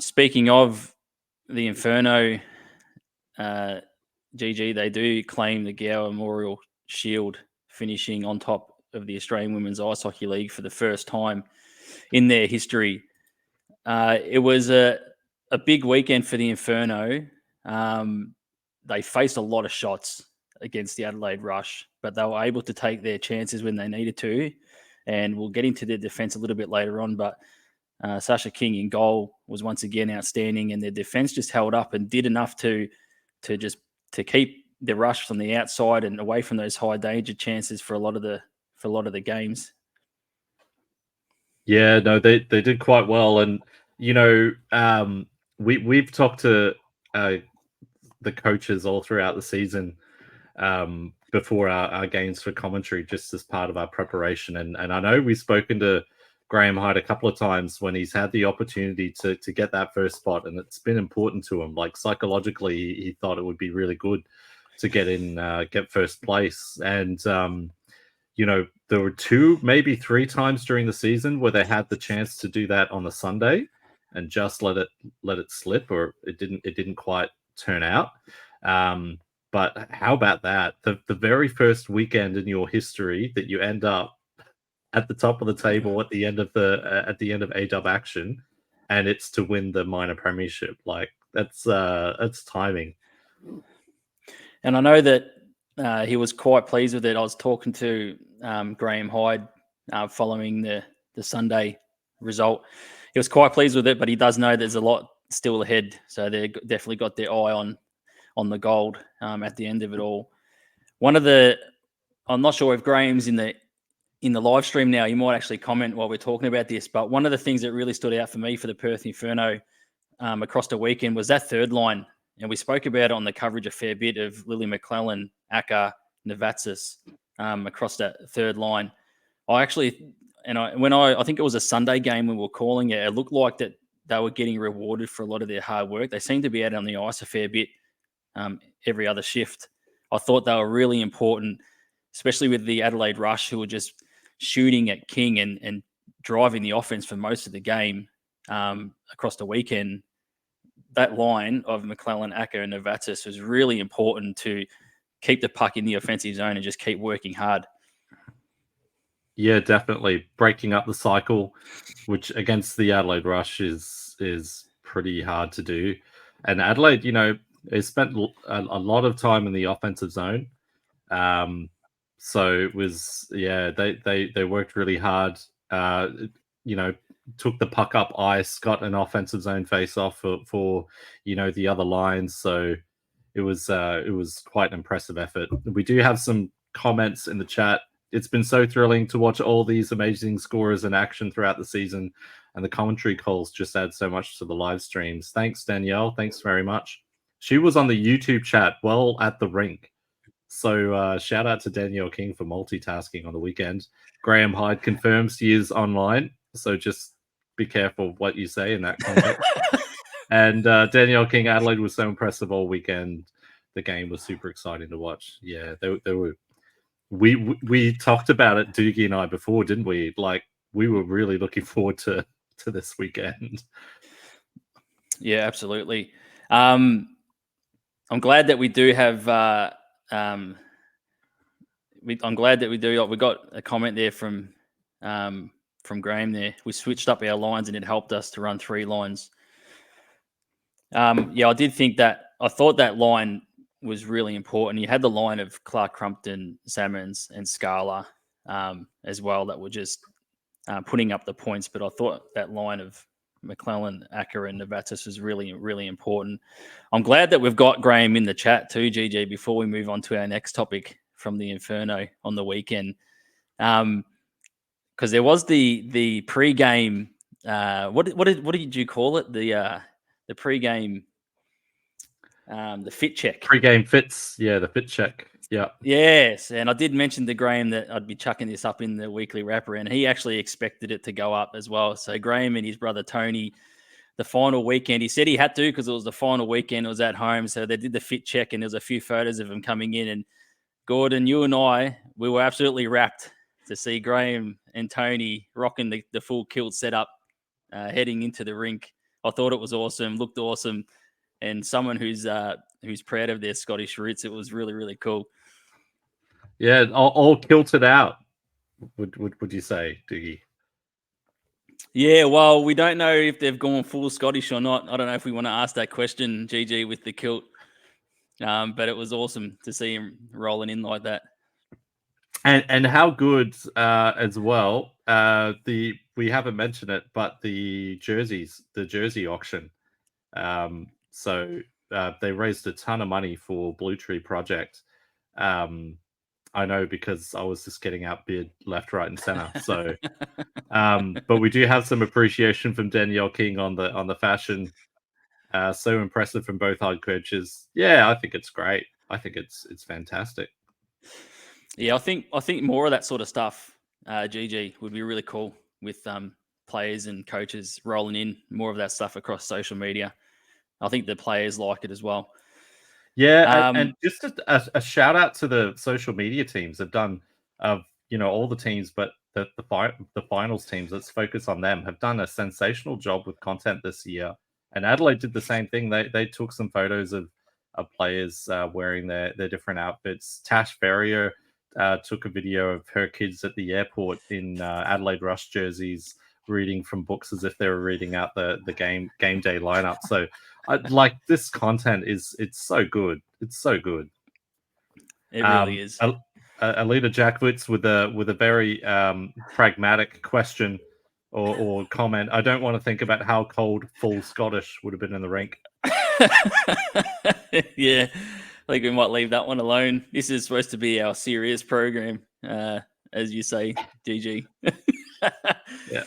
Speaking of the Inferno, GG, they do claim the Gower Memorial Shield, finishing on top of the Australian Women's Ice Hockey League for the first time in their history. It was a big weekend for the Inferno. They faced a lot of shots against the Adelaide Rush, but they were able to take their chances when they needed to. And we'll get into their defense a little bit later on, but Sasha King in goal was once again outstanding, and their defense just held up and did enough to keep the Rush on the outside and away from those high danger chances for a lot of the games. Yeah, no, they did quite well, and we've talked to the coaches all throughout the season before our games for commentary, just as part of our preparation, and I know we've spoken to Graham Hyde a couple of times when he's had the opportunity to get that first spot, and it's been important to him. Like psychologically, he thought it would be really good to get first place. And there were 2, maybe 3 times during the season where they had the chance to do that on the Sunday and just let it slip, or it didn't quite turn out. But how about that? The very first weekend in your history that you end up at the top of the table at the end of AWIHL action, and it's to win the minor premiership. Like that's timing. And I know that he was quite pleased with it. I was talking to Graham Hyde following the Sunday result. He was quite pleased with it, but he does know there's a lot still ahead. So they definitely got their eye on the gold at the end of it all. I'm not sure if Graham's in the live stream now. You might actually comment while we're talking about this, but one of the things that really stood out for me for the Perth Inferno across the weekend was that third line. And we spoke about it on the coverage a fair bit of Lily McClellan, Acker, Novatsis across that third line. I think it was a Sunday game when we were calling it, it looked like that they were getting rewarded for a lot of their hard work. They seemed to be out on the ice a fair bit every other shift. I thought they were really important, especially with the Adelaide Rush, who were just shooting at King and driving the offense for most of the game across the weekend. That line of McClellan, Acker, and Novatsis was really important to keep the puck in the offensive zone and just keep working hard. Yeah, definitely breaking up the cycle, which against the Adelaide Rush is pretty hard to do. And Adelaide, they spent a lot of time in the offensive zone. So it was, they worked really hard. Took the puck up ice, got an offensive zone face off for the other lines. So it was quite an impressive effort. We do have some comments in the chat. It's been so thrilling to watch all these amazing scorers in action throughout the season, and the commentary calls just add so much to the live streams. Thanks, Danielle. Thanks very much. She was on the YouTube chat while at the rink. So shout out to Danielle King for multitasking on the weekend. Graham Hyde confirms he is online, so just be careful what you say in that context. And Danielle King, Adelaide was so impressive all weekend. The game was super exciting to watch. Yeah, they were. We talked about it, Doogie and I, before, didn't we? Like, we were really looking forward to this weekend. Yeah, absolutely. I'm glad that we do have. I'm glad that we do. We got a comment there from Graham there. We switched up our lines and it helped us to run 3 lines. I did think that. I thought that line was really important. You had the line of Clark Crumpton, Salmons, and Scala as well that were just putting up the points. But I thought that line of McClellan, Acker, and Novatsis was really, really important. I'm glad that we've got Graham in the chat too, GG, before we move on to our next topic from the Inferno on the weekend. Because there was the pre-game, what did you call it? The pre-game, the fit check. Pre-game fits, the fit check. Yeah. Yes, and I did mention to Graham that I'd be chucking this up in the weekly wrapper, and he actually expected it to go up as well. So Graham and his brother Tony, the final weekend, he said he had to because it was the final weekend. It was at home, so they did the fit check, and there was a few photos of him coming in. And Gordon, you and I, we were absolutely rapt to see Graham and Tony rocking the full kilt setup heading into the rink I thought it was awesome, looked awesome, and someone who's proud of their Scottish roots. It was really, really cool. Yeah, all kilted out. Would you say, Doogie? Yeah, well, we don't know if they've gone full Scottish or not. I don't know if we want to ask that question, GG, with the kilt. But it was awesome to see him rolling in like that. And how good as well. We haven't mentioned it, but the jersey auction. So they raised a ton of money for Blue Tree Project. I know because I was just getting outbid left, right, and center. So, but we do have some appreciation from Danielle King on the fashion. So impressive from both hard coaches. Yeah, I think it's great. I think it's fantastic. Yeah, I think more of that sort of stuff, GG, would be really cool with players and coaches rolling in more of that stuff across social media. I think the players like it as well. Yeah, and just a shout out to the social media teams. Have done, all the teams, but the finals teams. Let's focus on them. Have done a sensational job with content this year. And Adelaide did the same thing. They took some photos of players wearing their different outfits. Tash Ferrier took a video of her kids at the airport in Adelaide Rush jerseys, reading from books as if they were reading out the game day lineup. So like this content it's so good. It's so good. It really is. Alita Jackwitz with a very pragmatic question or comment. I don't want to think about how cold full Scottish would have been in the rink. Yeah, I think we might leave that one alone. This is supposed to be our serious program, as you say, GG. Yeah.